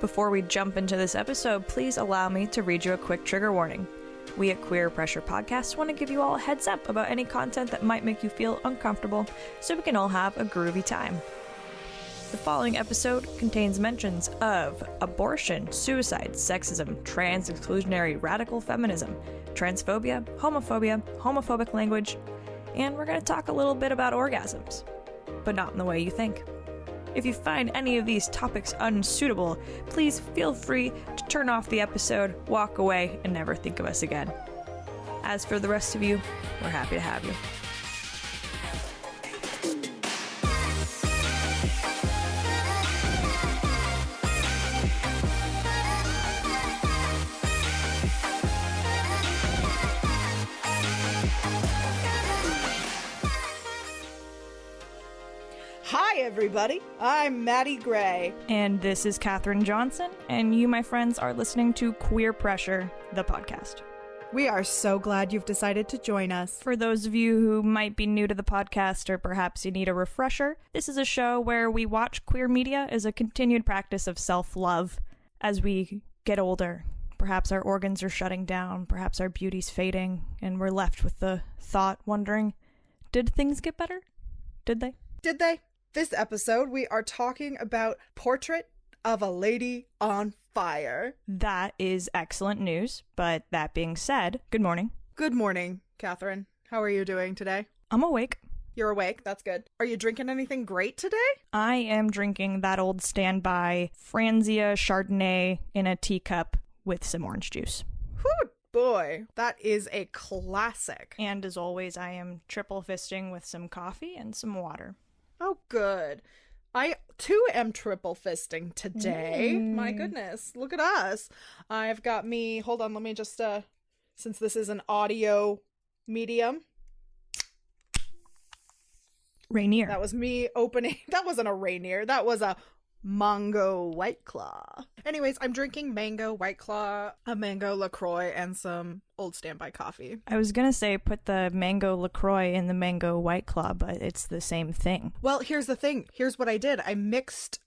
Before we jump into this episode, please allow me to read you a quick trigger warning. We at Queer Pressure Podcasts want to give you all a heads up about any content that might make you feel uncomfortable, so we can all have a groovy time. The following episode contains mentions of abortion, suicide, sexism, trans exclusionary radical feminism, transphobia, homophobia, homophobic language, and we're going to talk a little bit about orgasms, but not in the way you think. If you find any of these topics unsuitable, please feel free to turn off the episode, walk away, and never think of us again. As for the rest of you, we're happy to have you. Hi everybody, I'm Maddie Gray. And this is Katherine Johnson, and you, my friends, are listening to Queer Pressure, the podcast. We are so glad you've decided to join us. For those of you who might be new to the podcast, or perhaps you need a refresher, this is a show where we watch queer media as a continued practice of self-love. As we get older, perhaps our organs are shutting down, perhaps our beauty's fading, and we're left with the thought wondering, did things get better? Did they? Did they? This episode, we are talking about Portrait of a Lady on Fire. That is excellent news, but that being said, good morning. Good morning, Catherine. How are you doing today? I'm awake. You're awake? That's good. Are you drinking anything great today? I am drinking that old standby Franzia Chardonnay in a teacup with some orange juice. Whew, boy, that is a classic. And as always, I am triple fisting with some coffee and some water. Oh, good. I, too, am triple fisting today. My goodness. Look at us. I've got me... Hold on, let me just... Since this is an audio medium. Rainier. That was me opening... That wasn't a Rainier. That was a Mango White Claw. Anyways, I'm drinking Mango White Claw, a Mango LaCroix, and some old standby coffee. I was gonna say put the Mango LaCroix in the Mango White Claw, but it's the same thing. Well, here's the thing. Here's what I did. I mixed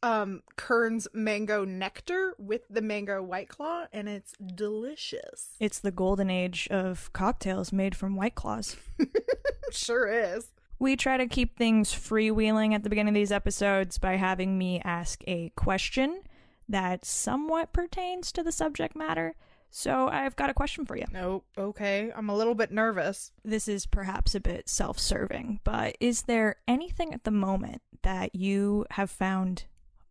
Kern's Mango Nectar with the Mango White Claw, and it's delicious. It's the golden age of cocktails made from White Claws. Sure is. We try to keep things freewheeling at the beginning of these episodes by having me ask a question that somewhat pertains to the subject matter. So I've got a question for you. Oh, okay. I'm a little bit nervous. This is perhaps a bit self-serving, but is there anything at the moment that you have found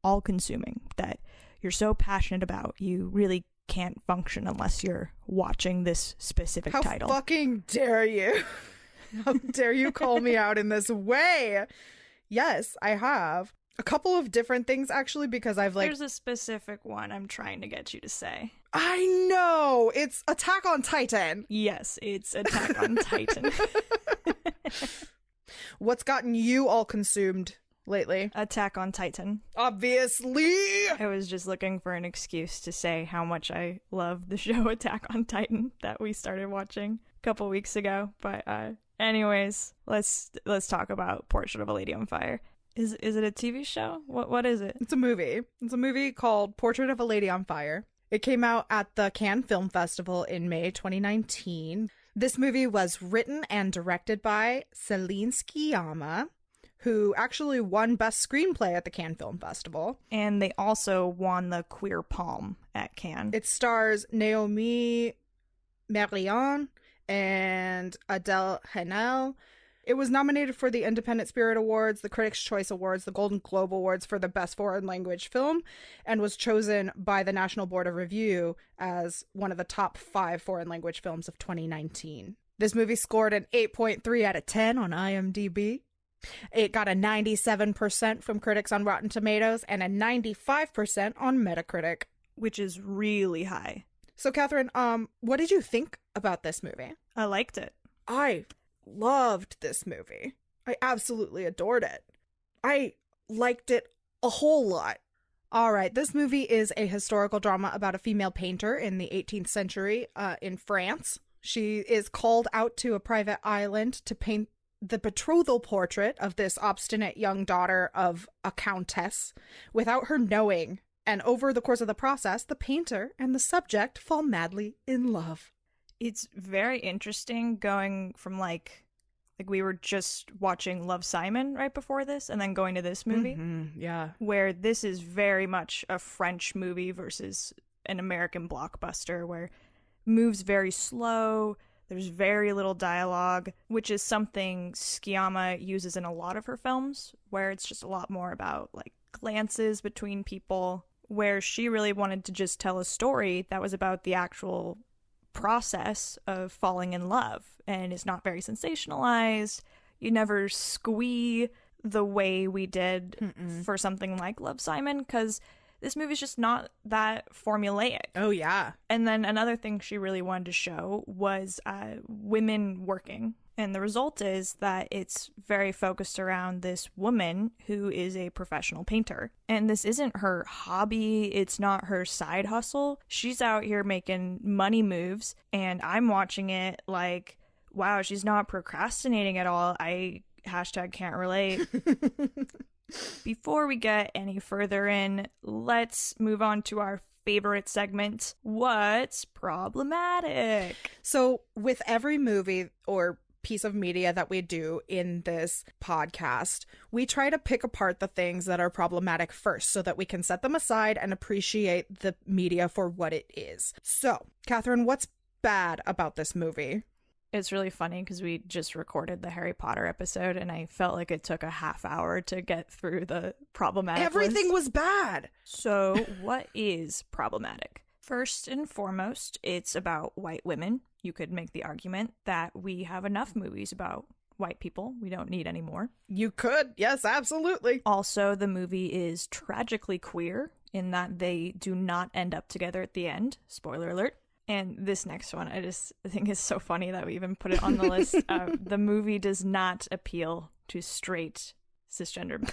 all-consuming, that you're so passionate about you really can't function unless you're watching this specific title? How fucking dare you? How dare you call me out in this way? Yes, I have. A couple of different things, actually, because I've There's a specific one I'm trying to get you to say. I know! It's Attack on Titan. Yes, it's Attack on Titan. What's gotten you all consumed lately? Attack on Titan. Obviously! I was just looking for an excuse to say how much I love the show Attack on Titan that we started watching a couple weeks ago, but anyways, let's talk about Portrait of a Lady on Fire. Is it a TV show? What is it? It's a movie. It's a movie called Portrait of a Lady on Fire. It came out at the Cannes Film Festival in May 2019. This movie was written and directed by Celine Sciamma, who actually won Best Screenplay at the Cannes Film Festival. And they also won the Queer Palm at Cannes. It stars Naomi Marion and Adele Haenel. It was nominated for the Independent Spirit Awards, the Critics' Choice Awards, the Golden Globe Awards for the Best Foreign Language Film, and was chosen by the National Board of Review as one of the top 5 foreign language films of 2019. This movie scored an 8.3 out of 10 on IMDb. It got a 97% from critics on Rotten Tomatoes and a 95% on Metacritic. Which is really high. So, Catherine, what did you think about this movie? I liked it. I loved this movie. I absolutely adored it. I liked it a whole lot. All right, this movie is a historical drama about a female painter in the 18th century in France. She is called out to a private island to paint the betrothal portrait of this obstinate young daughter of a countess without her knowing And over the course of the process, the painter and the subject fall madly in love. It's very interesting going from like we were just watching Love, Simon right before this and then going to this movie. Mm-hmm. Yeah. Where this is very much a French movie versus an American blockbuster where moves very slow. There's very little dialogue, which is something Sciamma uses in a lot of her films, where it's just a lot more about like glances between people, where she really wanted to just tell a story that was about the actual process of falling in love, and it's not very sensationalized. You never squee the way we did for something like Love, Simon, because this movie's just not that formulaic. Oh, yeah. And then another thing she really wanted to show was women working. And the result is that it's very focused around this woman who is a professional painter. And this isn't her hobby. It's not her side hustle. She's out here making money moves. And I'm watching it like, wow, she's not procrastinating at all. I #can't relate. Before we get any further in, let's move on to our favorite segment, What's Problematic? So with every movie or piece of media that we do in this podcast, we try to pick apart the things that are problematic first so that we can set them aside and appreciate the media for what it is. So, Catherine, what's bad about this movie? It's really funny because we just recorded the Harry Potter episode and I felt like it took a half hour to get through the problematic Everything list. was bad. So what is problematic? First and foremost, it's about white women. You could make the argument that we have enough movies about white people. We don't need any more. You could. Yes, absolutely. Also, the movie is tragically queer in that they do not end up together at the end. Spoiler alert. And this next one, I think is so funny that we even put it on the list. The movie does not appeal to straight cisgender men.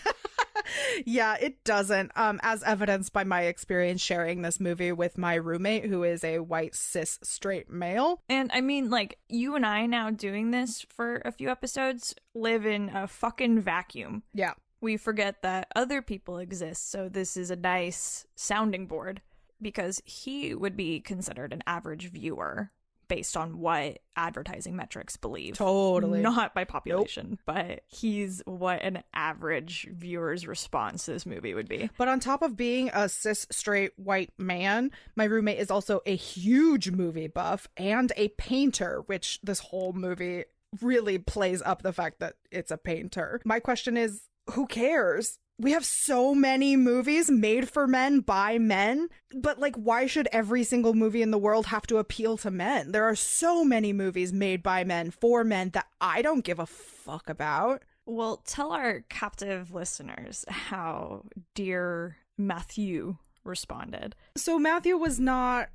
Yeah, it doesn't. As evidenced by my experience sharing this movie with my roommate, who is a white cis straight male. And I mean, like, you and I now doing this for a few episodes live in a fucking vacuum. Yeah. We forget that other people exist, so this is a nice sounding board. Because he would be considered an average viewer based on what advertising metrics believe. Totally. Not by population, but he's what an average viewer's response to this movie would be. But on top of being a cis straight white man, my roommate is also a huge movie buff and a painter, which this whole movie really plays up the fact that it's a painter. My question is, who cares? We have so many movies made for men by men, but like, why should every single movie in the world have to appeal to men? There are so many movies made by men for men that I don't give a fuck about. Well, tell our captive listeners how dear Matthew responded. So Matthew was not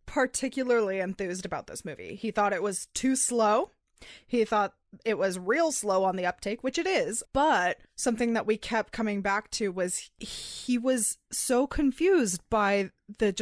particularly enthused about this movie. He thought it was too slow. He thought it was real slow on the uptake, which it is, but something that we kept coming back to was he was so confused by the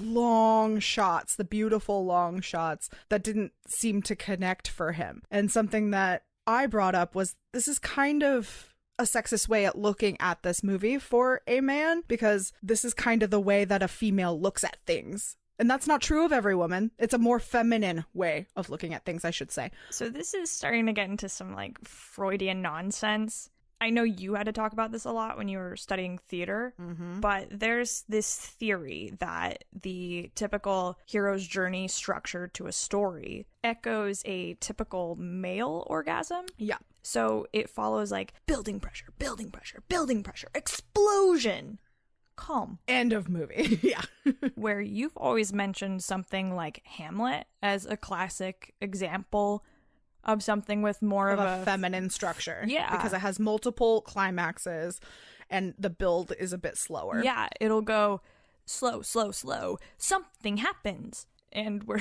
long shots, the beautiful long shots that didn't seem to connect for him. And something that I brought up was this is kind of a sexist way at looking at this movie for a man, because this is kind of the way that a female looks at things. And that's not true of every woman. It's a more feminine way of looking at things, I should say. So this is starting to get into some like Freudian nonsense. I know you had to talk about this a lot when you were studying theater, but there's this theory that the typical hero's journey structure to a story echoes a typical male orgasm. Yeah. So it follows like building pressure, building pressure, building pressure, explosion. Calm. End of movie. Yeah. Where you've always mentioned something like Hamlet as a classic example of something with more of a feminine structure. Yeah. Because it has multiple climaxes and the build is a bit slower. Yeah. It'll go slow, slow, slow. Something happens. And we're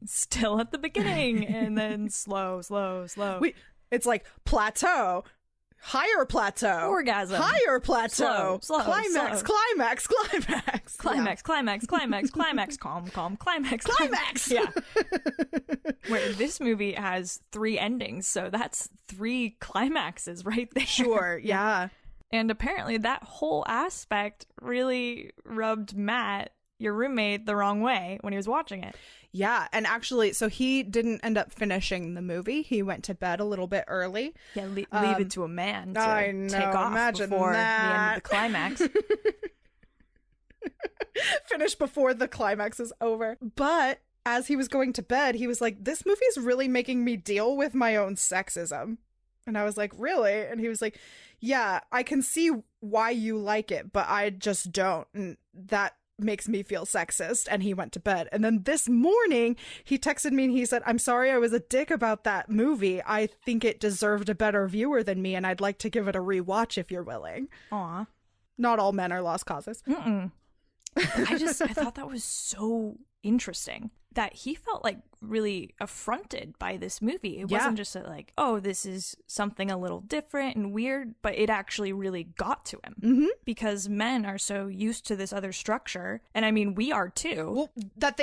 still at the beginning. And then slow, slow, slow. It's like plateau. Higher plateau. Orgasm. Higher plateau. Slow, climax, slow. climax, climax. Climax, climax, climax, climax, calm, calm, climax, Climax! Yeah. Where this movie has 3 endings, so that's 3 climaxes right there. Sure, yeah. And apparently that whole aspect really rubbed Matt, your roommate, the wrong way when he was watching it. Yeah, and actually, so he didn't end up finishing the movie. He went to bed a little bit early. Yeah, leave it to a man to I know, take off imagine before that. the end of the climax. Finish before the climax is over. But as he was going to bed, he was like, this movie's really making me deal with my own sexism. And I was like, really? And he was like, yeah, I can see why you like it, but I just don't. And that makes me feel sexist. And he went to bed. And then this morning, he texted me and he said, I'm sorry I was a dick about that movie. I think it deserved a better viewer than me, and I'd like to give it a rewatch if you're willing. Aw. Not all men are lost causes. Mm-mm. I thought that was so interesting that he felt like really affronted by this movie. It wasn't just like, oh, this is something a little different and weird, but it actually really got to him because men are so used to this other structure. And I mean, we are too. Well, that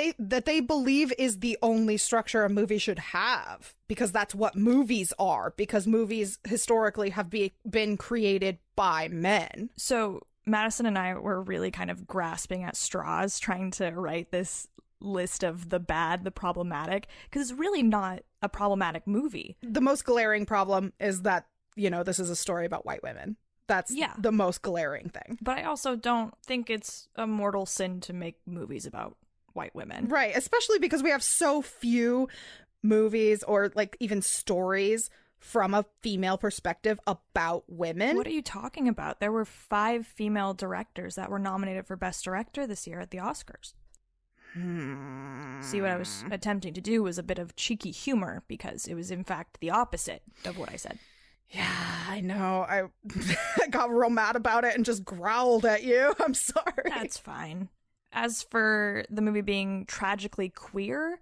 they believe is the only structure a movie should have, because that's what movies are, because movies historically have been created by men. So Madison and I were really kind of grasping at straws trying to write this list of the bad, the problematic, because it's really not a problematic movie. The most glaring problem is that, this is a story about white women. That's the most glaring thing. But I also don't think it's a mortal sin to make movies about white women. Right, especially because we have so few movies or like even stories from a female perspective about women. What are you talking about? There were 5 female directors that were nominated for Best Director this year at the Oscars. See, what I was attempting to do was a bit of cheeky humor because it was in fact the opposite of what I said. Yeah, I know. I got real mad about it and just growled at you. I'm sorry. That's fine. As for the movie being tragically queer,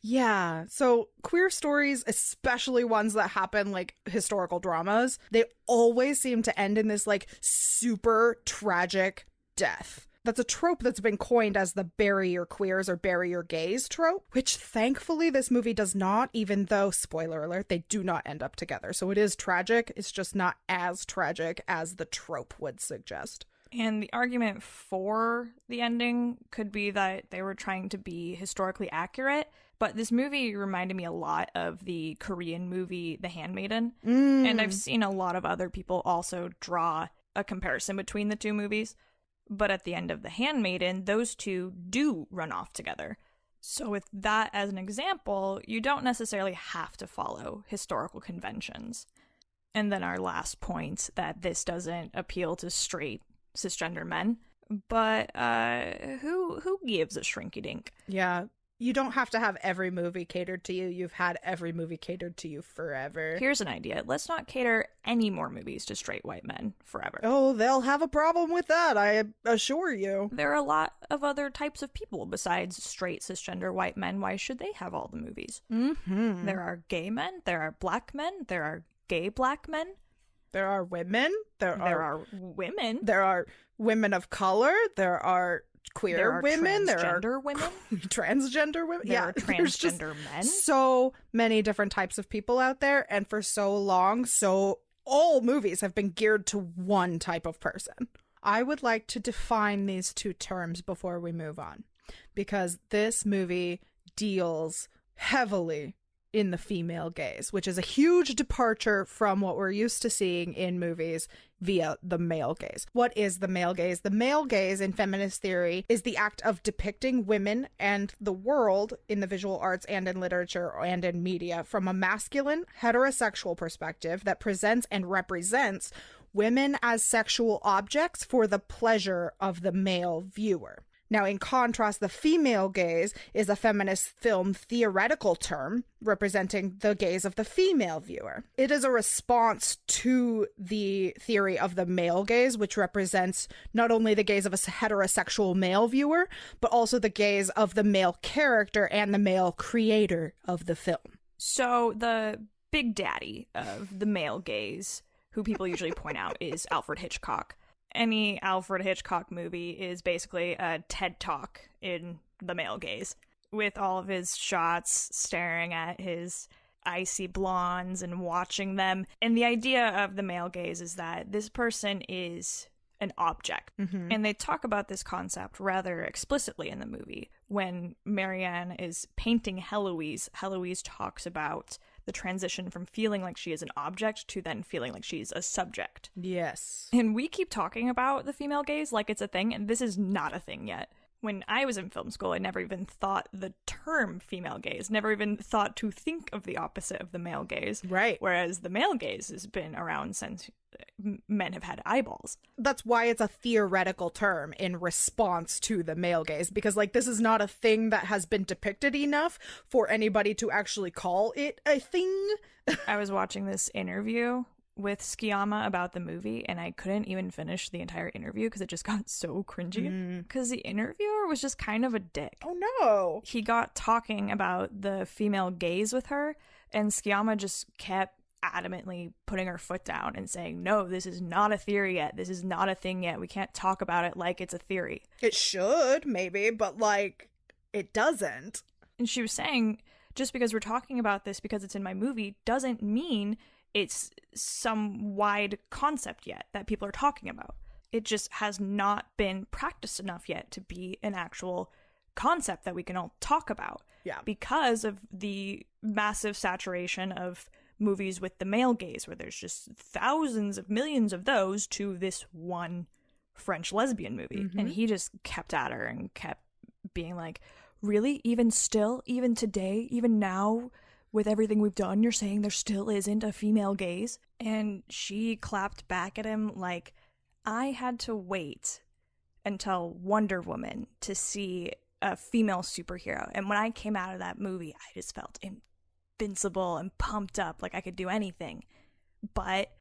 yeah, so queer stories, especially ones that happen like historical dramas, they always seem to end in this like super tragic death. That's a trope that's been coined as the bury your queers or bury your gays trope, which thankfully this movie does not, even though, spoiler alert, they do not end up together. So it is tragic, it's just not as tragic as the trope would suggest. And the argument for the ending could be that they were trying to be historically accurate, but this movie reminded me a lot of the Korean movie The Handmaiden, and I've seen a lot of other people also draw a comparison between the two movies, but at the end of The Handmaiden, those two do run off together. So with that as an example, you don't necessarily have to follow historical conventions. And then our last point, that this doesn't appeal to straight cisgender men, but who gives a shrinky dink? Yeah, you don't have to have every movie catered to you. You've had every movie catered to you forever. Here's an idea. Let's not cater any more movies to straight white men forever. Oh, they'll have a problem with that, I assure you. There are a lot of other types of people besides straight cisgender white men. Why should they have all the movies? Mm-hmm. There are gay men, there are black men, there are gay black men. There are women. There are women. There are women of color. There are queer women. There are transgender women. Transgender women. There are transgender men. So many different types of people out there, and for so long, all movies have been geared to one type of person. I would like to define these two terms before we move on, because this movie deals heavily in the female gaze, which is a huge departure from what we're used to seeing in movies via the male gaze. What is the male gaze? The male gaze in feminist theory is the act of depicting women and the world in the visual arts and in literature and in media from a masculine, heterosexual perspective that presents and represents women as sexual objects for the pleasure of the male viewer. Now, in contrast, the female gaze is a feminist film theoretical term representing the gaze of the female viewer. It is a response to the theory of the male gaze, which represents not only the gaze of a heterosexual male viewer, but also the gaze of the male character and the male creator of the film. So the big daddy of the male gaze, who people usually point out, is Alfred Hitchcock. Any Alfred Hitchcock movie is basically a TED Talk in the male gaze, with all of his shots staring at his icy blondes and watching them. And the idea of the male gaze is that this person is an object. Mm-hmm. And they talk about this concept rather explicitly in the movie. When Marianne is painting Heloise, Heloise talks about the transition from feeling like she is an object to then feeling like she's a subject. Yes. And we keep talking about the female gaze like it's a thing, and this is not a thing yet. When I was in film school, I never even thought the term female gaze, never even thought to think of the opposite of the male gaze. Right. Whereas the male gaze has been around since men have had eyeballs. That's why it's a theoretical term in response to the male gaze, because like this is not a thing that has been depicted enough for anybody to actually call it a thing. I was watching this interview with Sciamma about the movie, and I couldn't even finish the entire interview because it just got so cringy. Because the interviewer was just kind of a dick. Oh no. He got talking about the female gaze with her, and Sciamma just kept adamantly putting her foot down and saying, no, this is not a theory yet. This is not a thing yet. We can't talk about it like it's a theory. It should, maybe, but like, it doesn't. And she was saying, just because we're talking about this because it's in my movie doesn't mean it's some wide concept yet that people are talking about. It just has not been practiced enough yet to be an actual concept that we can all talk about. Yeah. Because of the massive saturation of movies with the male gaze, where there's just thousands of millions of those to this one French lesbian movie. Mm-hmm. And he just kept at her and kept being like, really? Even still? Even today? Even now? With everything we've done, you're saying there still isn't a female gaze? And she clapped back at him like, I had to wait until Wonder Woman to see a female superhero. And when I came out of that movie, I just felt invincible and pumped up, like I could do anything. But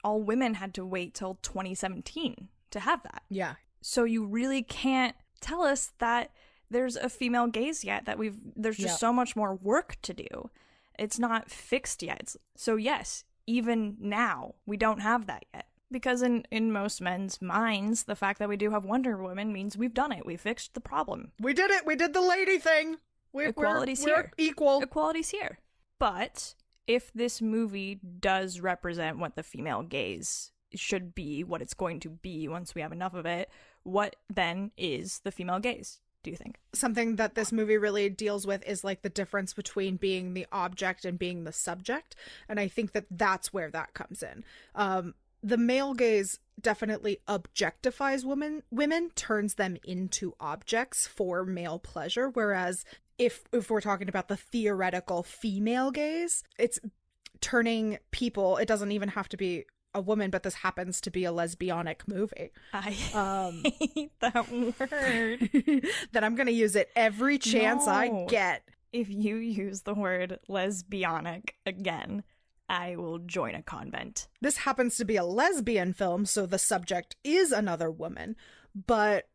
all women had to wait till 2017 to have that. Yeah. So you really can't tell us that there's a female gaze yet, that there's just so much more work to do. It's not fixed yet. So yes, even now, we don't have that yet. Because in most men's minds, the fact that we do have Wonder Woman means we've done it. We fixed the problem. We did it. We did the lady thing. Equality's we're here. Equal. Equality's here. But if this movie does represent what the female gaze should be, what it's going to be once we have enough of it, what then is the female gaze? Do you think? Something that this movie really deals with is like the difference between being the object and being the subject. And I think that that's where that comes in. The male gaze definitely objectifies women, turns them into objects for male pleasure. Whereas if we're talking about the theoretical female gaze, it's turning people, it doesn't even have to be a woman, but this happens to be a lesbianic movie. I hate that word. That I'm going to use it every chance I get. If you use the word lesbianic again, I will join a convent. This happens to be a lesbian film, so the subject is another woman, but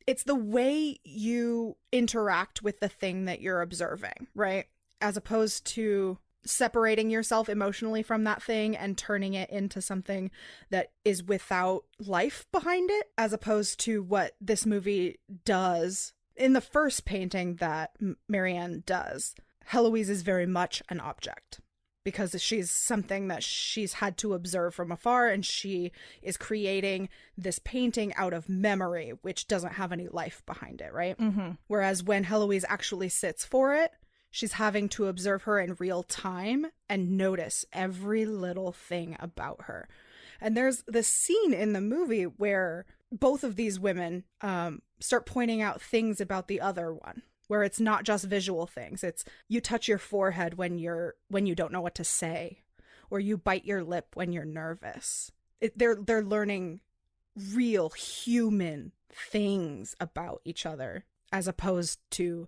it's the way you interact with the thing that you're observing, right? As opposed to separating yourself emotionally from that thing and turning it into something that is without life behind it, as opposed to what this movie does. In the first painting that Marianne does, Heloise is very much an object because she's something that she's had to observe from afar, and she is creating this painting out of memory, which doesn't have any life behind it, right? Mm-hmm. Whereas when Heloise actually sits for it, she's having to observe her in real time and notice every little thing about her. And there's this scene in the movie where both of these women start pointing out things about the other one, where it's not just visual things. It's you touch your forehead when you don't know what to say, or you bite your lip when you're nervous. They're learning real human things about each other, as opposed to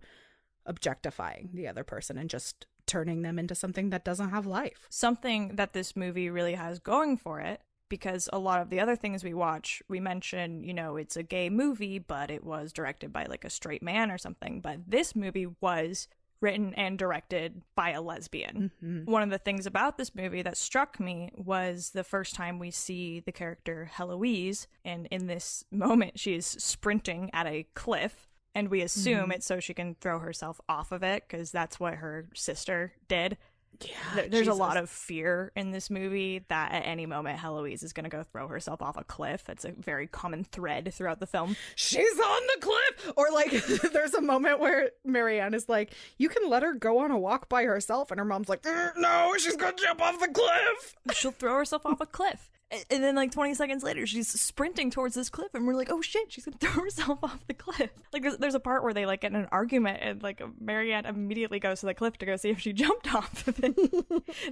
objectifying the other person and just turning them into something that doesn't have life. Something that this movie really has going for it, because a lot of the other things we watch, we mention, it's a gay movie, but it was directed by like a straight man or something. But this movie was written and directed by a lesbian. Mm-hmm. One of the things about this movie that struck me was the first time we see the character Heloise, and in this moment she is sprinting at a cliff. And we assume it's so she can throw herself off of it, because that's what her sister did. Yeah, There's a Jesus. lot of fear in this movie that at any moment Heloise is going to go throw herself off a cliff. It's a very common thread throughout the film. She's on the cliff! Or like, there's a moment where Marianne is like, you can let her go on a walk by herself. And her mom's like, no, she's gonna jump off the cliff! She'll throw herself off a cliff. And then like 20 seconds later, she's sprinting towards this cliff and we're like, oh shit, she's gonna throw herself off the cliff. Like there's a part where they like get in an argument and like Marianne immediately goes to the cliff to go see if she jumped off of it.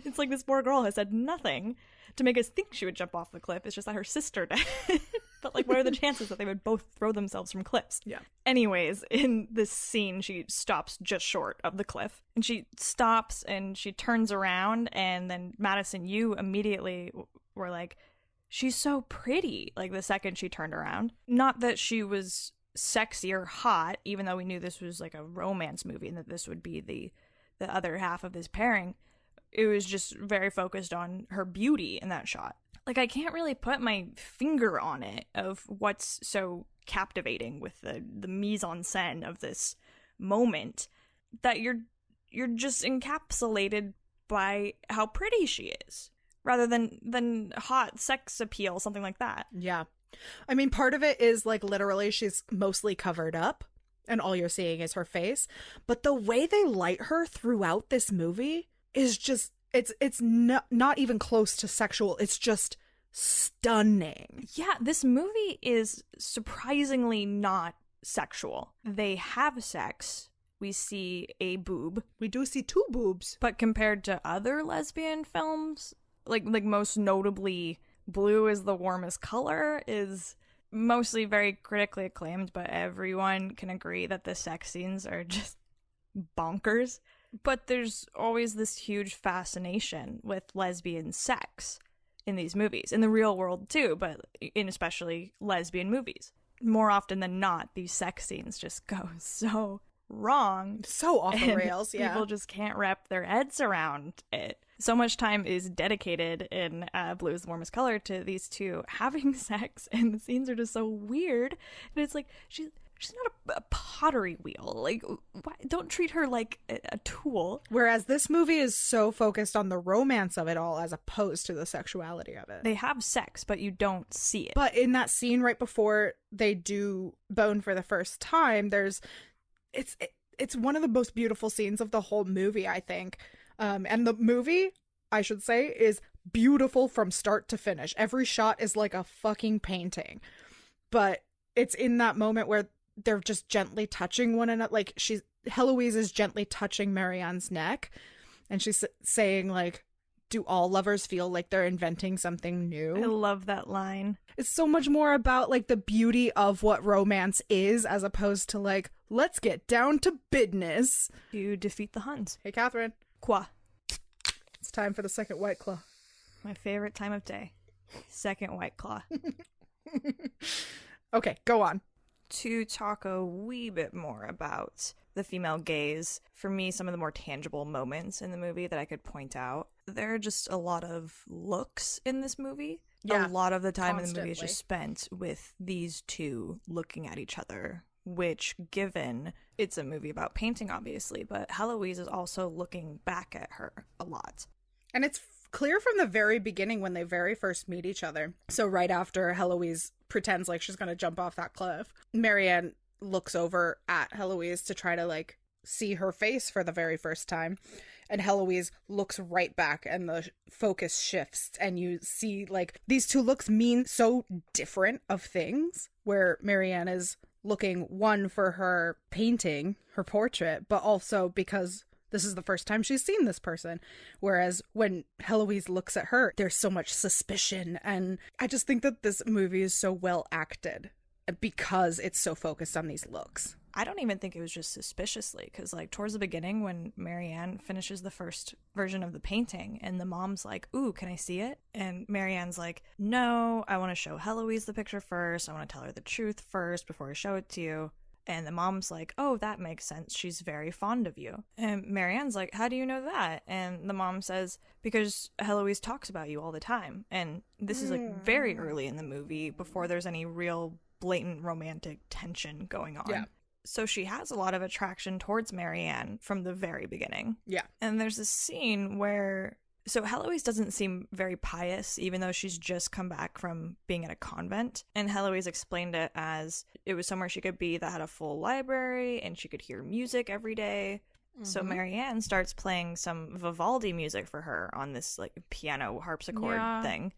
It's like this poor girl has said nothing to make us think she would jump off the cliff. It's just that her sister did. But like, what are the chances that they would both throw themselves from cliffs? Yeah. Anyways, in this scene, she stops just short of the cliff. And she stops and she turns around, and then Madison, you immediately were like, she's so pretty, like the second she turned around. Not that she was sexy or hot, even though we knew this was like a romance movie and that this would be the other half of this pairing. It was just very focused on her beauty in that shot. Like, I can't really put my finger on it of what's so captivating with the mise-en-scène of this moment, that you're just encapsulated by how pretty she is, rather than hot sex appeal, something like that. Yeah. I mean, part of it is like literally she's mostly covered up and all you're seeing is her face. But the way they light her throughout this movie is just, it's not even close to sexual. It's just stunning. Yeah, this movie is surprisingly not sexual. They have sex. We see a boob. We do see two boobs. But compared to other lesbian films, like most notably Blue is the Warmest Color is mostly very critically acclaimed, but everyone can agree that the sex scenes are just bonkers. But there's always this huge fascination with lesbian sex in these movies, in the real world too, but in especially lesbian movies. More often than not, these sex scenes just go so wrong. So off the rails, yeah. People just can't wrap their heads around it. So much time is dedicated in Blue is the Warmest Color to these two having sex, and the scenes are just so weird. And it's like, she's not a pottery wheel. Like, why? Don't treat her like a tool. Whereas this movie is so focused on the romance of it all as opposed to the sexuality of it. They have sex, but you don't see it. But in that scene right before they do bone for the first time, it's one of the most beautiful scenes of the whole movie, I think. And the movie, I should say, is beautiful from start to finish. Every shot is like a fucking painting. But it's in that moment where they're just gently touching one another. Like, Heloise is gently touching Marianne's neck. And she's saying, like, do all lovers feel like they're inventing something new? I love that line. It's so much more about, like, the beauty of what romance is, as opposed to, like, let's get down to business. To defeat the Huns. Hey, Catherine. Quoi? It's time for the second White Claw. My favorite time of day. Second White Claw. Okay, go on. To talk a wee bit more about the female gaze, for me, some of the more tangible moments in the movie that I could point out, there are just a lot of looks in this movie. Yeah, a lot of the time in the movie is constantly. just spent with these two looking at each other, which, given it's a movie about painting, obviously, but Heloise is also looking back at her a lot. And it's clear from the very beginning when they very first meet each other. So right after Heloise pretends like she's going to jump off that cliff, Marianne looks over at Heloise to try to, like, see her face for the very first time. And Heloise looks right back and the focus shifts and you see, like, these two looks mean so different of things, where Marianne is looking, one, for her painting, her portrait, but also because this is the first time she's seen this person. Whereas when Heloise looks at her, there's so much suspicion. And I just think that this movie is so well acted because it's so focused on these looks. I don't even think it was just suspiciously, because, like, towards the beginning when Marianne finishes the first version of the painting and the mom's like, ooh, can I see it? And Marianne's like, no, I want to show Heloise the picture first. I want to tell her the truth first before I show it to you. And the mom's like, oh, that makes sense. She's very fond of you. And Marianne's like, how do you know that? And the mom says, because Heloise talks about you all the time. And this is, like, very early in the movie, before there's any real blatant romantic tension going on. Yeah. So she has a lot of attraction towards Marianne from the very beginning. Yeah. And there's a scene where... So Heloise doesn't seem very pious, even though she's just come back from being at a convent. And Heloise explained it as it was somewhere she could be that had a full library and she could hear music every day. So Marianne starts playing some Vivaldi music for her on this like piano harpsichord thing.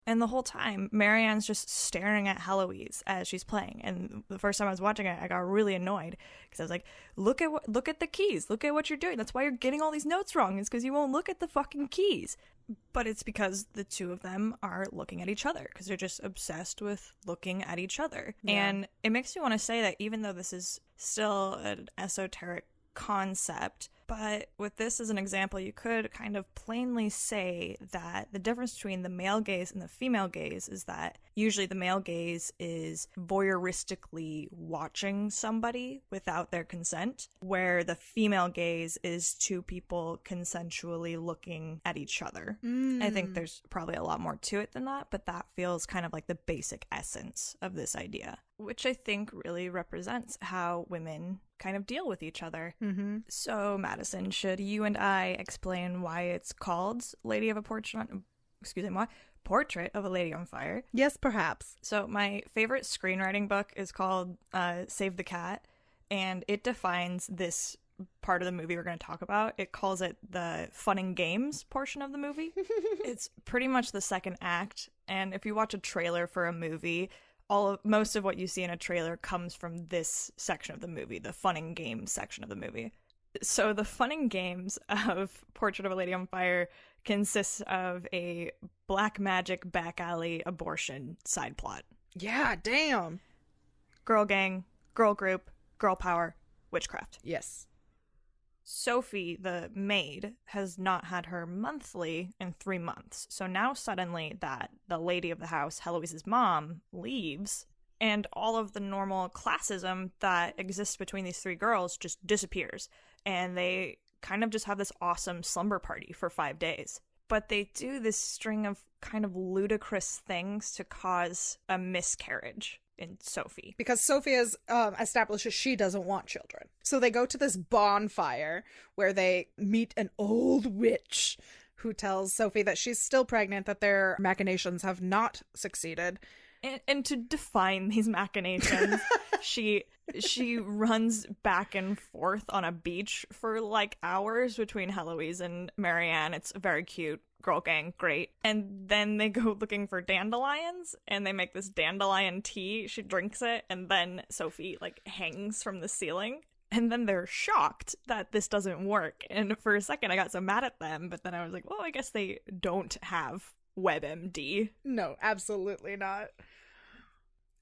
And the whole time, Marianne's just staring at Heloise as she's playing. And the first time I was watching it, I got really annoyed because I was like, look at the keys. Look at what you're doing. That's why you're getting all these notes wrong, is because you won't look at the fucking keys. But it's because the two of them are looking at each other because they're just obsessed with looking at each other. Yeah. And it makes me want to say that even though this is still an esoteric concept, but with this as an example, you could kind of plainly say that the difference between the male gaze and the female gaze is that usually the male gaze is voyeuristically watching somebody without their consent, where the female gaze is two people consensually looking at each other. I think there's probably a lot more to it than that, but that feels kind of like the basic essence of this idea, which I think really represents how women kind of deal with each other. So, Madison, should you and I explain why it's called Portrait of a Lady on Fire? Yes, perhaps. So, my favorite screenwriting book is called Save the Cat, and it defines this part of the movie we're going to talk about. It calls it the fun and games portion of the movie. It's pretty much the second act, and if you watch a trailer for a movie, most of what you see in a trailer comes from this section of the movie, the fun and games section of the movie. So the fun and games of Portrait of a Lady on Fire consists of a black magic back alley abortion side plot. Yeah, damn. Girl gang, girl group, girl power, witchcraft. Yes. Sophie, the maid, has not had her monthly in 3 months. So now suddenly that the lady of the house, Heloise's mom, leaves, and all of the normal classism that exists between these three girls just disappears. And they kind of just have this awesome slumber party for 5 days. But they do this string of kind of ludicrous things to cause a miscarriage in Sophie. Because Sophie has establishes she doesn't want children. So they go to this bonfire where they meet an old witch who tells Sophie that she's still pregnant, that their machinations have not succeeded. And to define these machinations, she runs back and forth on a beach for like hours between Heloise and Marianne. It's very cute. Girl gang, great. And then they go looking for dandelions, and they make this dandelion tea. She drinks it, and then Sophie like hangs from the ceiling. And then they're shocked that this doesn't work. And for a second, I got so mad at them, but then I was like, well, I guess they don't have WebMD. No, absolutely not.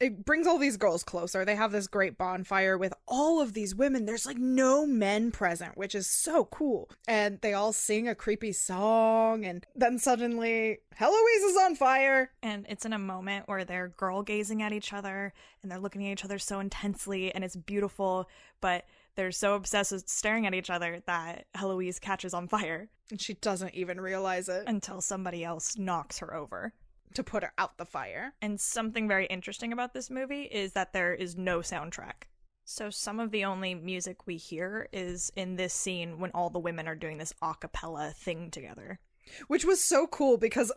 It brings all these girls closer. They have this great bonfire with all of these women. There's like no men present, which is so cool. And they all sing a creepy song, and then suddenly Heloise is on fire. And it's in a moment where they're girl gazing at each other, and they're looking at each other so intensely, and it's beautiful, but they're so obsessed with staring at each other that Heloise catches on fire. And she doesn't even realize it. Until somebody else knocks her over. To put her out the fire. And something very interesting about this movie is that there is no soundtrack. So some of the only music we hear is in this scene when all the women are doing this a cappella thing together. Which was so cool because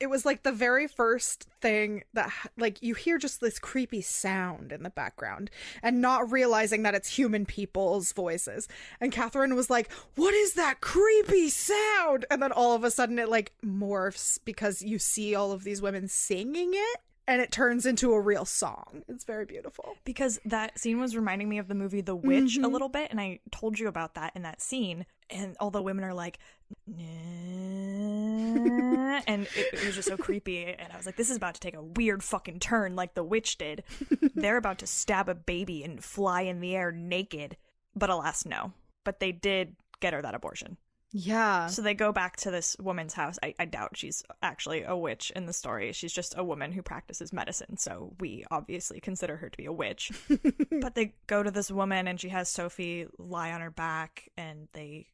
it was like the very first thing that, like, you hear just this creepy sound in the background and not realizing that it's human people's voices. And Catherine was like, what is that creepy sound? And then all of a sudden it like morphs because you see all of these women singing it. And it turns into a real song. It's very beautiful. Because that scene was reminding me of the movie The Witch a little bit. And I told you about that in that scene. And all the women are like, nah. And it was just so creepy. And I was like, this is about to take a weird fucking turn like The Witch did. They're about to stab a baby and fly in the air naked. But alas, no. But they did get her that abortion. Yeah. So they go back to this woman's house. I doubt she's actually a witch in the story. She's just a woman who practices medicine. So we obviously consider her to be a witch. But they go to this woman and she has Sophie lie on her back and they,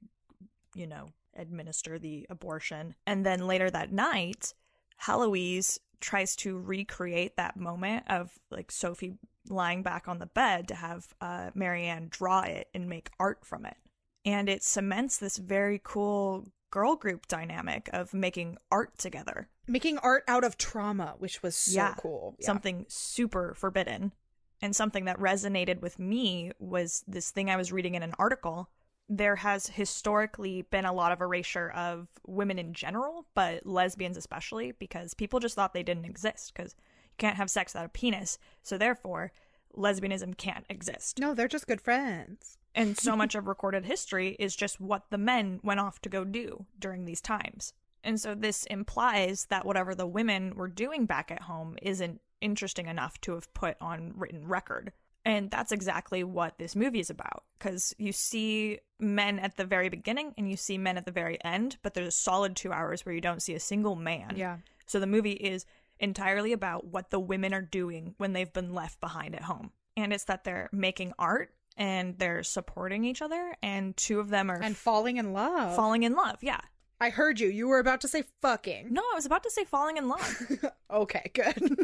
administer the abortion. And then later that night, Heloise tries to recreate that moment of like Sophie lying back on the bed to have Marianne draw it and make art from it. And it cements this very cool girl group dynamic of making art together. Making art out of trauma, which was so cool. Yeah. Something super forbidden. And something that resonated with me was this thing I was reading in an article. There has historically been a lot of erasure of women in general, but lesbians especially, because people just thought they didn't exist because you can't have sex without a penis. So therefore, lesbianism can't exist. No, they're just good friends. And so much of recorded history is just what the men went off to go do during these times. And so this implies that whatever the women were doing back at home isn't interesting enough to have put on written record. And that's exactly what this movie is about, because you see men at the very beginning and you see men at the very end, but there's a solid 2 hours where you don't see a single man. Yeah. So the movie is entirely about what the women are doing when they've been left behind at home. And it's that they're making art and they're supporting each other, and two of them are... And falling in love. Falling in love, yeah. I heard you. You were about to say fucking. No, I was about to say falling in love. Okay, good.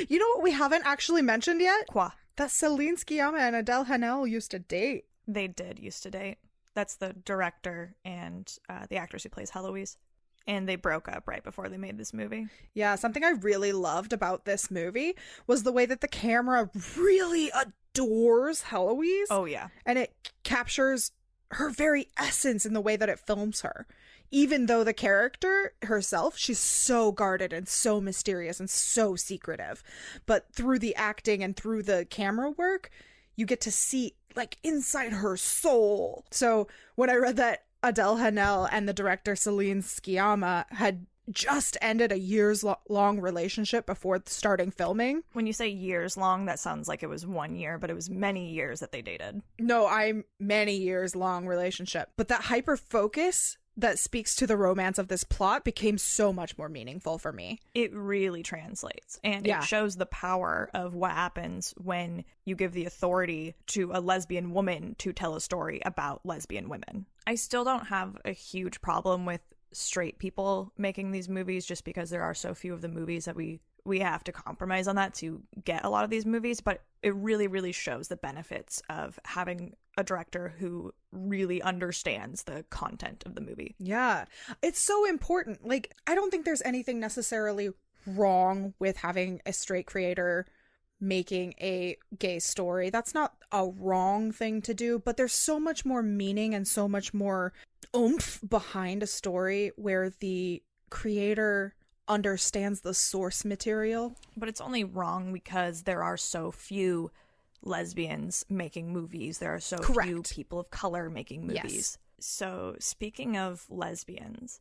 You know what we haven't actually mentioned yet? Quoi? That Celine Sciamma and Adele Haenel used to date. They did used to date. That's the director and the actress who plays Heloise. And they broke up right before they made this movie. Yeah, something I really loved about this movie was the way that the camera really adores Heloise. Oh, yeah. And it captures her very essence in the way that it films her. Even though the character herself, she's so guarded and so mysterious and so secretive. But through the acting and through the camera work, you get to see like inside her soul. So when I read that Adele Haenel and the director Celine Sciamma had just ended a years-long relationship before starting filming. When you say years long, that sounds like it was 1 year, but it was many years that they dated. No, many years long relationship. But that hyper focus that speaks to the romance of this plot became so much more meaningful for me. It really translates, and it shows the power of what happens when you give the authority to a lesbian woman to tell a story about lesbian women. I still don't have a huge problem with straight people making these movies, just because there are so few of the movies that we have to compromise on that to get a lot of these movies, but it really, really shows the benefits of having a director who really understands the content of the movie. Yeah, it's so important. Like, I don't think there's anything necessarily wrong with having a straight creator making a gay story. That's not a wrong thing to do, but there's so much more meaning and so much more oomph behind a story where the creator understands the source material. But it's only wrong because there are so few lesbians making movies. There are so few people of color making movies. Yes. So speaking of lesbians,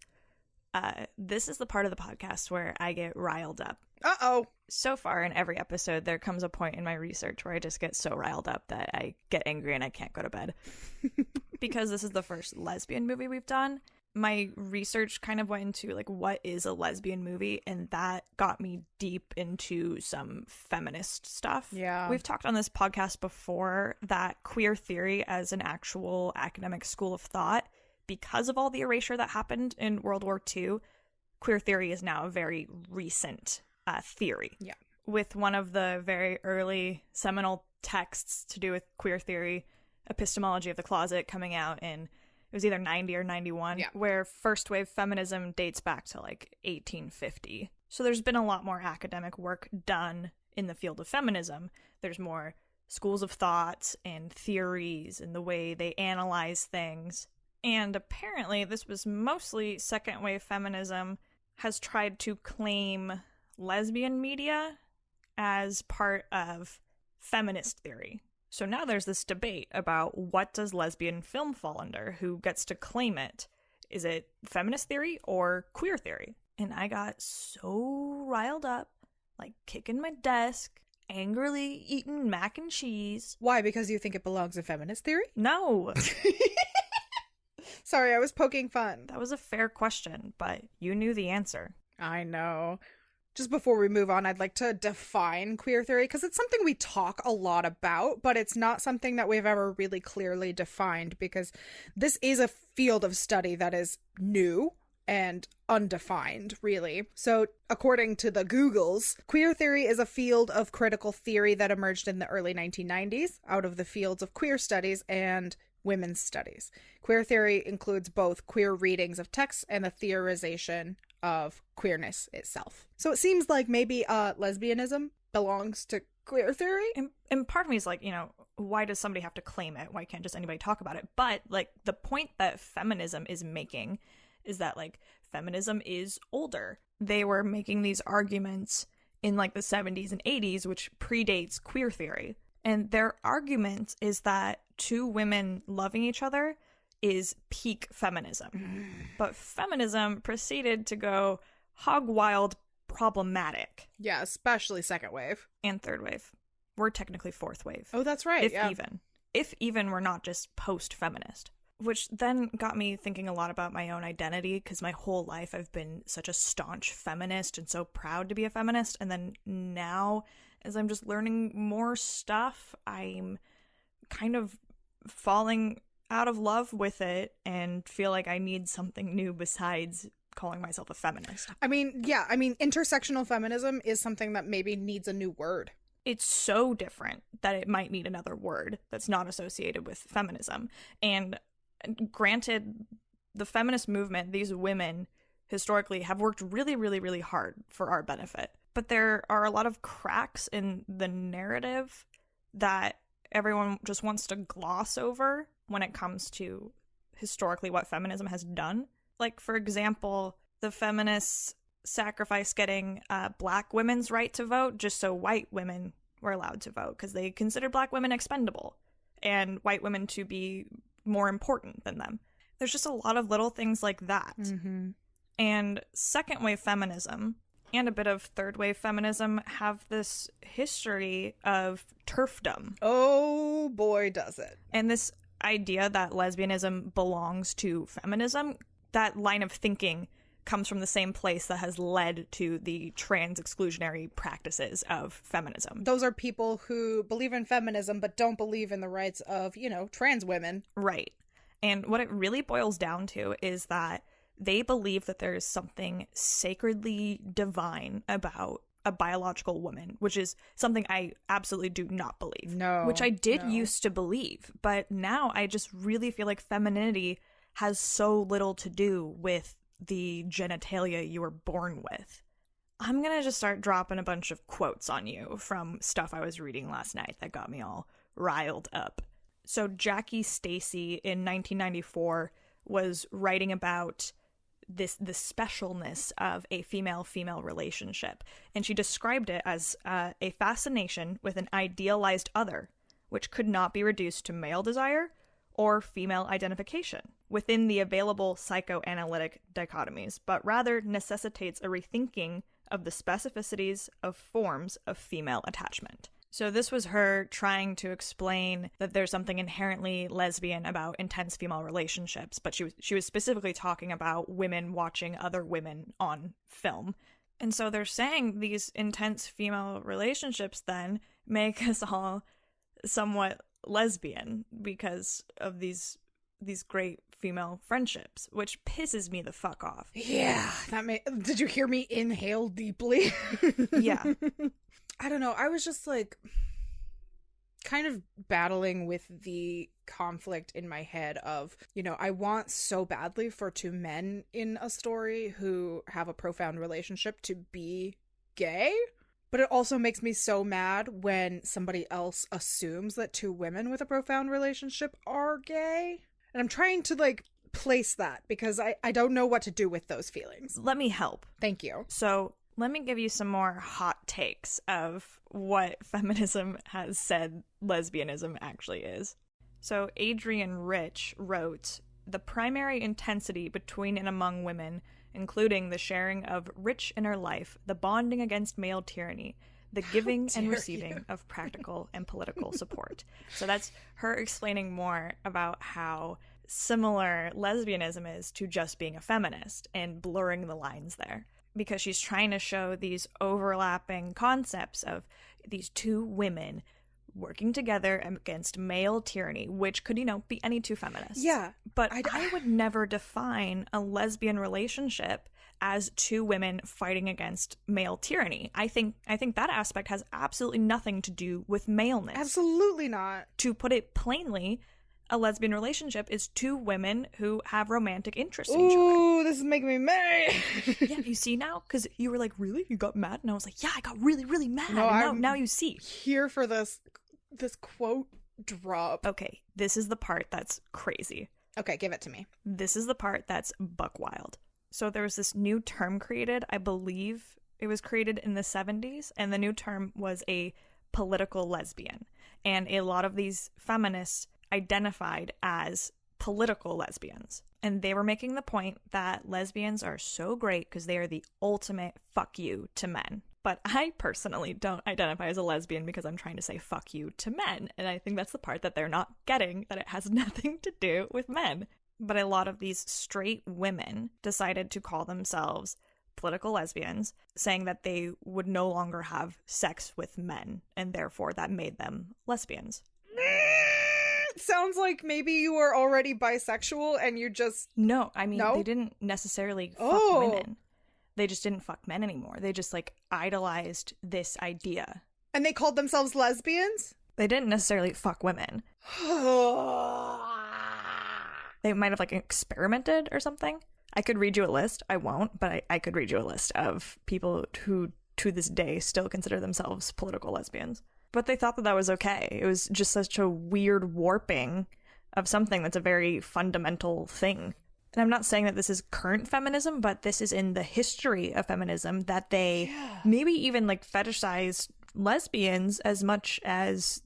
this is the part of the podcast where I get riled up. Uh-oh. So far in every episode, there comes a point in my research where I just get so riled up that I get angry and I can't go to bed. Because this is the first lesbian movie we've done. My research kind of went into like, what is a lesbian movie? And that got me deep into some feminist stuff. Yeah. We've talked on this podcast before that queer theory as an actual academic school of thought, because of all the erasure that happened in World War II, queer theory is now a very recent theory. Yeah. With one of the very early seminal texts to do with queer theory, Epistemology of the Closet, coming out in, it was either 90 or 91, where first wave feminism dates back to like 1850. So there's been a lot more academic work done in the field of feminism. There's more schools of thought and theories and the way they analyze things. And apparently this was mostly second wave feminism has tried to claim lesbian media as part of feminist theory. So now there's this debate about what does lesbian film fall under? Who gets to claim it? Is it feminist theory or queer theory? And I got so riled up, like kicking my desk, angrily eating mac and cheese. Why? Because you think it belongs in feminist theory? No. Sorry, I was poking fun. That was a fair question, but you knew the answer. I know. Just before we move on, I'd like to define queer theory, because it's something we talk a lot about, but it's not something that we've ever really clearly defined, because this is a field of study that is new and undefined, really. So, according to the Googles, queer theory is a field of critical theory that emerged in the early 1990s out of the fields of queer studies and women's studies. Queer theory includes both queer readings of texts and the theorization of queerness itself. So it seems like maybe lesbianism belongs to queer theory. And part of me is like, why does somebody have to claim it? Why can't just anybody talk about it? But like the point that feminism is making is that like feminism is older. They were making these arguments in like the 70s and 80s, which predates queer theory. And their argument is that two women loving each other is peak feminism. But feminism proceeded to go hog wild problematic. Yeah, especially second wave. And third wave. We're technically fourth wave. Oh, that's right. If even we're not just post-feminist. Which then got me thinking a lot about my own identity, because my whole life I've been such a staunch feminist and so proud to be a feminist. And then now, as I'm just learning more stuff, I'm kind of falling out of love with it and feel like I need something new besides calling myself a feminist. I mean, intersectional feminism is something that maybe needs a new word. It's so different that it might need another word that's not associated with feminism. And granted, the feminist movement, these women historically have worked really, really, really hard for our benefit. But there are a lot of cracks in the narrative that everyone just wants to gloss over when it comes to historically what feminism has done. Like, for example, the feminists sacrifice getting black women's right to vote just so white women were allowed to vote, because they consider black women expendable and white women to be more important than them. There's just a lot of little things like that. Mm-hmm. And second wave feminism and a bit of third wave feminism have this history of turfdom. Oh boy, does it. And this idea that lesbianism belongs to feminism, that line of thinking comes from the same place that has led to the trans exclusionary practices of feminism. Those are people who believe in feminism but don't believe in the rights of, trans women. Right. And what it really boils down to is that they believe that there is something sacredly divine about a biological woman, which is something I absolutely do not believe. No. Which I did used to believe, but now I just really feel like femininity has so little to do with the genitalia you were born with. I'm gonna just start dropping a bunch of quotes on you from stuff I was reading last night that got me all riled up. So Jackie Stacy in 1994 was writing about the specialness of a female-female relationship, and she described it as a fascination with an idealized other, which could not be reduced to male desire or female identification within the available psychoanalytic dichotomies, but rather necessitates a rethinking of the specificities of forms of female attachment. So this was her trying to explain that there's something inherently lesbian about intense female relationships, but she was specifically talking about women watching other women on film. And so they're saying these intense female relationships then make us all somewhat lesbian because of these great female friendships, which pisses me the fuck off. Yeah, did you hear me inhale deeply? Yeah. I don't know. I was just like kind of battling with the conflict in my head of, I want so badly for two men in a story who have a profound relationship to be gay, but it also makes me so mad when somebody else assumes that two women with a profound relationship are gay. And I'm trying to place that because I don't know what to do with those feelings. Let me help. Thank you. So let me give you some more hot takes of what feminism has said lesbianism actually is. So Adrienne Rich wrote, "The primary intensity between and among women, including the sharing of rich inner life, the bonding against male tyranny, the giving and receiving of practical and political support." So that's her explaining more about how similar lesbianism is to just being a feminist and blurring the lines there. Because she's trying to show these overlapping concepts of these two women working together against male tyranny, which could, be any two feminists. Yeah. But I would never define a lesbian relationship as two women fighting against male tyranny. I think that aspect has absolutely nothing to do with maleness. Absolutely not. To put it plainly, a lesbian relationship is two women who have romantic interest in each other. Ooh, this is making me mad. Yeah, you see now? Because you were like, really? You got mad? And I was like, yeah, I got really, really mad. No, now you see. Here for this quote drop. Okay, this is the part that's crazy. Okay, give it to me. This is the part that's buck wild. So there was this new term created. I believe it was created in the 70s. And the new term was a political lesbian. And a lot of these feminists identified as political lesbians. And they were making the point that lesbians are so great because they are the ultimate fuck you to men. But I personally don't identify as a lesbian because I'm trying to say fuck you to men. And I think that's the part that they're not getting, that it has nothing to do with men. But a lot of these straight women decided to call themselves political lesbians, saying that they would no longer have sex with men, and therefore that made them lesbians. Sounds like maybe you were already bisexual and you just... No, I mean, No? they didn't necessarily fuck women. They just didn't fuck men anymore. They just, idolized this idea. And they called themselves lesbians? They didn't necessarily fuck women. They might have, experimented or something. I could read you a list. I won't, but I could read you a list of people who, to this day, still consider themselves political lesbians. But they thought that that was okay. It was just such a weird warping of something that's a very fundamental thing. And I'm not saying that this is current feminism, but this is in the history of feminism, that they maybe even fetishize lesbians as much as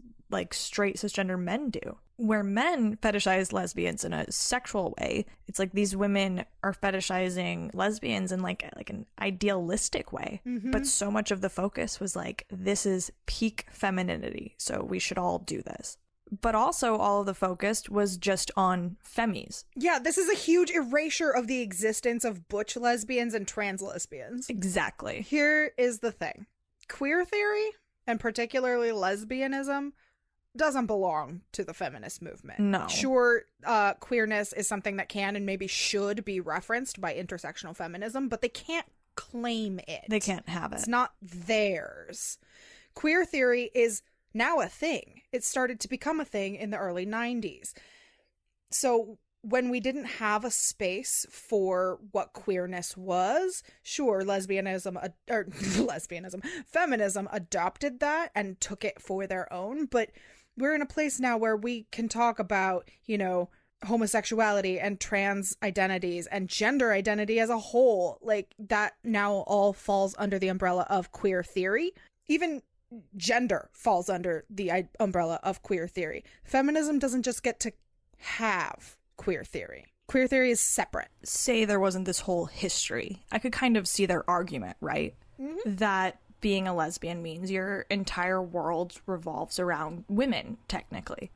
straight cisgender men do. Where men fetishize lesbians in a sexual way, it's these women are fetishizing lesbians in an idealistic way. Mm-hmm. But so much of the focus was this is peak femininity, so we should all do this. But also all of the focus was just on femmies. Yeah, this is a huge erasure of the existence of butch lesbians and trans lesbians. Exactly. Here is the thing. Queer theory, and particularly lesbianism, doesn't belong to the feminist movement. No. Sure, queerness is something that can and maybe should be referenced by intersectional feminism, but they can't claim it. They can't have it. It's not theirs. Queer theory is now a thing. It started to become a thing in the early 90s. So when we didn't have a space for what queerness was, sure, feminism adopted that and took it for their own, but we're in a place now where we can talk about, homosexuality and trans identities and gender identity as a whole. That now all falls under the umbrella of queer theory. Even gender falls under the umbrella of queer theory. Feminism doesn't just get to have queer theory. Queer theory is separate. Say there wasn't this whole history. I could kind of see their argument, right? Mm-hmm. That being a lesbian means your entire world revolves around women, technically.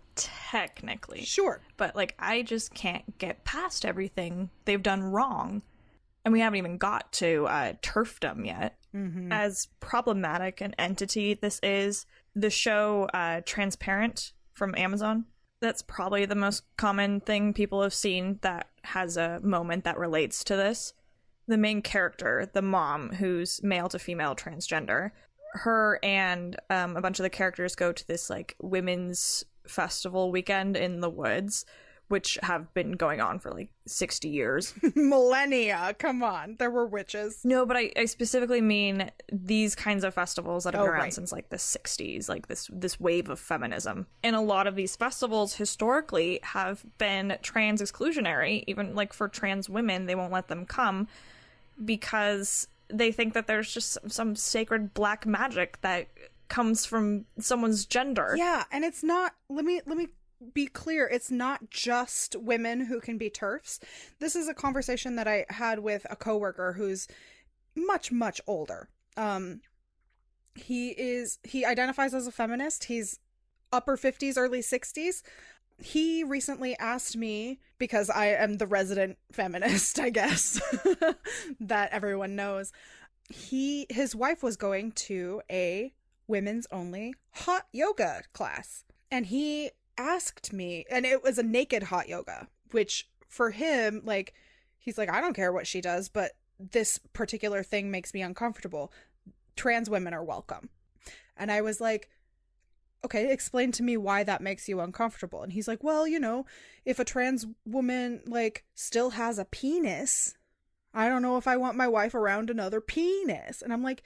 Sure. But, I just can't get past everything they've done wrong. And we haven't even got to TERFdom yet. Mm-hmm. As problematic an entity this is, the show Transparent from Amazon, that's probably the most common thing people have seen that has a moment that relates to this. The main character, the mom, who's male to female transgender, her and a bunch of the characters go to this women's festival weekend in the woods, which have been going on for 60 years. Millennia, come on. There were witches. No, but I specifically mean these kinds of festivals that have been around right. since the 60s, this wave of feminism. And a lot of these festivals historically have been trans exclusionary. Even for trans women, they won't let them come because they think that there's just some sacred black magic that comes from someone's gender. Yeah, and it's not, let me be clear, it's not just women who can be TERFs. This is a conversation that I had with a coworker who's much, much older. He identifies as a feminist. He's upper 50s, early 60s. He recently asked me, because I am the resident feminist, I guess, that everyone knows. His wife was going to a women's only hot yoga class. And he asked me, and it was a naked hot yoga, which for him, like, he's like, I don't care what she does, but this particular thing makes me uncomfortable. Trans women are welcome. And I was like, okay, explain to me why that makes you uncomfortable. And he's like, well, you know, if a trans woman, like, still has a penis, I don't know if I want my wife around another penis. And I'm like,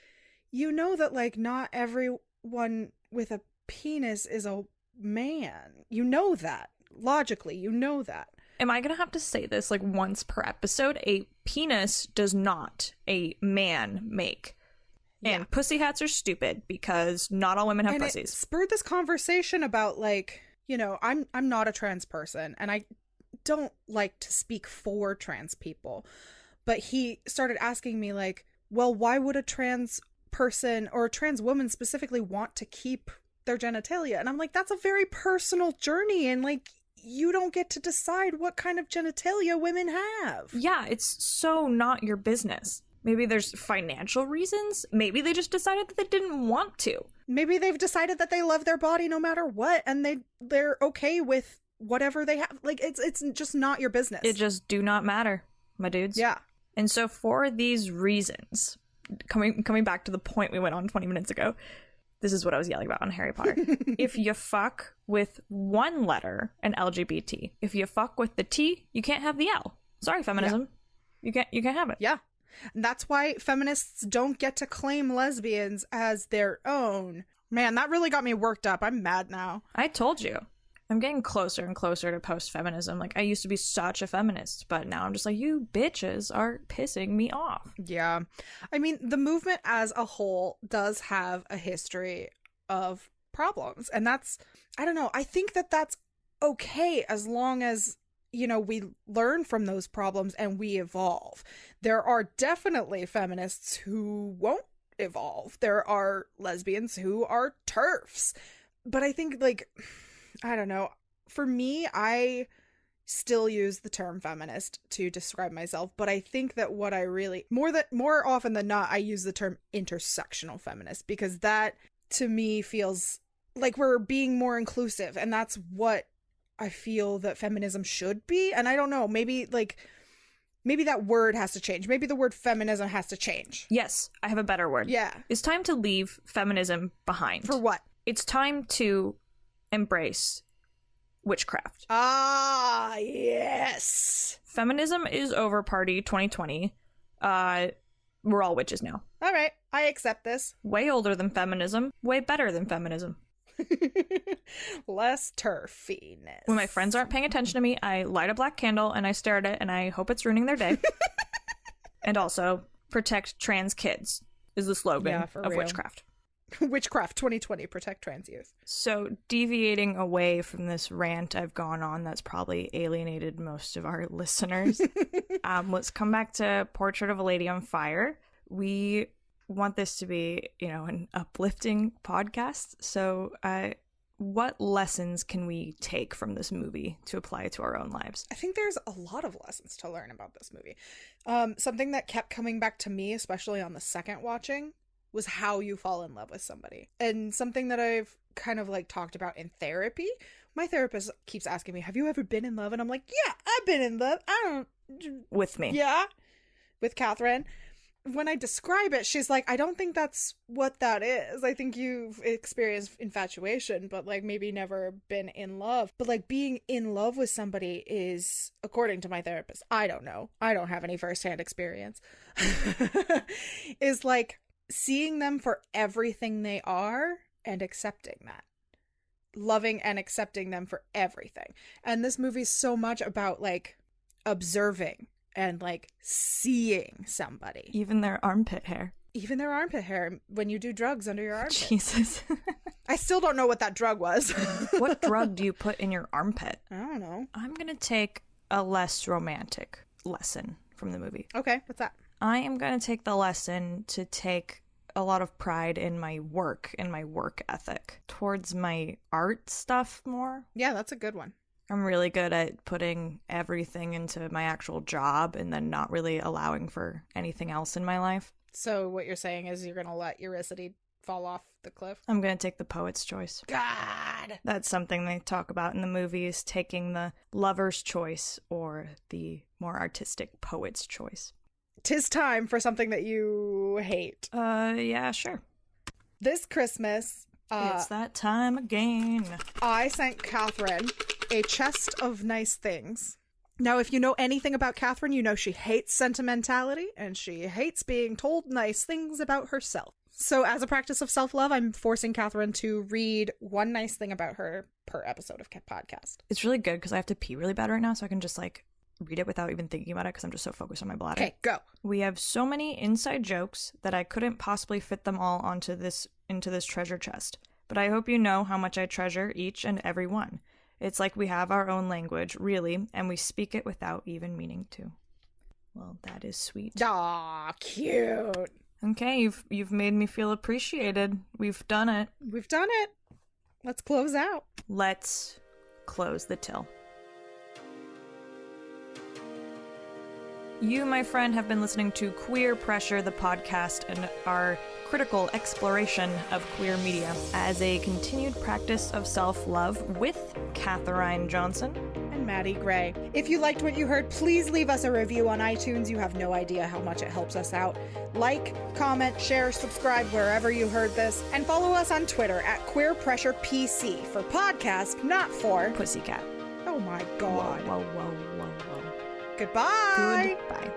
you know that, like, not everyone with a penis is a man. You know that. Logically, you know that. Am I going to have to say this, like, once per episode? A penis does not a man make. Yeah. And pussy hats are stupid because not all women have and pussies. It spurred this conversation about, like, you know, I'm not a trans person, and I don't like to speak for trans people. But he started asking me, like, well, why would a trans person or a trans woman specifically want to keep their genitalia? And I'm like, that's a very personal journey, and, like, you don't get to decide what kind of genitalia women have. Yeah, it's so not your business. Maybe there's financial reasons. Maybe they just decided that they didn't want to. Maybe they've decided that they love their body no matter what, and they're okay with whatever they have. Like, it's just not your business. It just do not matter, my dudes. Yeah. And so for these reasons, coming back to the point we went on 20 minutes ago, this is what I was yelling about on Harry Potter. If you fuck with one letter, an LGBT. If you fuck with the T, you can't have the L. Sorry, feminism. Yeah. You can't have it. Yeah. And that's why feminists don't get to claim lesbians as their own. Man, that really got me worked up. I'm mad now. I told you. I'm getting closer and closer to post-feminism. Like, I used to be such a feminist, but now I'm just like, you bitches are pissing me off. Yeah. I mean, the movement as a whole does have a history of problems. And that's, I don't know, I think that that's okay as long as, you know, we learn from those problems and we evolve. There are definitely feminists who won't evolve. There are lesbians who are TERFs. But I think, like, I don't know. For me, I still use the term feminist to describe myself, but I think that what I really more often than not, I use the term intersectional feminist, because that to me feels like we're being more inclusive, and that's what I feel that feminism should be. And I don't know, maybe that word has to change. Maybe the word feminism has to change. Yes, I have a better word. Yeah. It's time to leave feminism behind. For what? It's time to embrace witchcraft. Ah, yes. Feminism is over, party 2020. We're all witches now. All right, I accept this. Way older than feminism, way better than feminism. Less turfiness. When my friends aren't paying attention to me, I light a black candle and I stare at it and I hope it's ruining their day. And also, protect trans kids is the slogan of real. Witchcraft. Witchcraft 2020, protect trans youth. So, deviating away from this rant I've gone on that's probably alienated most of our listeners, let's come back to Portrait of a Lady on Fire. We want this to be, you know, an uplifting podcast. So, what lessons can we take from this movie to apply to our own lives? I think there's a lot of lessons to learn about this movie. Something that kept coming back to me, especially on the second watching, was how you fall in love with somebody. And something that I've kind of, like, talked about in therapy. My therapist keeps asking me, have you ever been in love? And I'm like, yeah, I've been in love. With me. Yeah. With Catherine. When I describe it, she's like, I don't think that's what that is. I think you've experienced infatuation, but, like, maybe never been in love. But, like, being in love with somebody is, according to my therapist, I don't know, I don't have any firsthand experience, is, like, seeing them for everything they are and accepting that. Loving and accepting them for everything. And this movie's so much about, like, observing and, like, seeing somebody. Even their armpit hair. Even their armpit hair when you do drugs under your armpit. Jesus. I still don't know what that drug was. What drug do you put in your armpit? I don't know. I'm going to take a less romantic lesson from the movie. Okay, what's that? I am going to take the lesson to take a lot of pride in my work and my work ethic towards my art stuff more. Yeah, that's a good one. I'm really good at putting everything into my actual job and then not really allowing for anything else in my life. So what you're saying is you're going to let Eurycity fall off the cliff? I'm gonna take the poet's choice. God! That's something they talk about in the movies, taking the lover's choice or the more artistic poet's choice. 'Tis time for something that you hate. Yeah, sure. This Christmas, It's that time again. I sent Catherine a chest of nice things. Now, if you know anything about Catherine, you know she hates sentimentality and she hates being told nice things about herself. So as a practice of self-love, I'm forcing Catherine to read one nice thing about her per episode of podcast. It's really good because I have to pee really bad right now, so I can just like read it without even thinking about it because I'm just so focused on my bladder. Okay, go. We have so many inside jokes that I couldn't possibly fit them all into this treasure chest. But I hope you know how much I treasure each and every one. It's like we have our own language, really, and we speak it without even meaning to. Well, that is sweet. Aw, cute. Okay, you've made me feel appreciated. We've done it. We've done it. Let's close out. Let's close the till. You, my friend, have been listening to Queer Pressure, the podcast, and our critical exploration of queer media as a continued practice of self-love with Catherine Johnson And Maddie Gray. If you liked what you heard, please leave us a review on iTunes. You have no idea how much it helps us out. Like, comment, share, subscribe wherever you heard this, and follow us on Twitter at Queer Pressure PC for podcast, not for Pussycat. Oh my god. Whoa, whoa, whoa, whoa, whoa. Goodbye. Goodbye.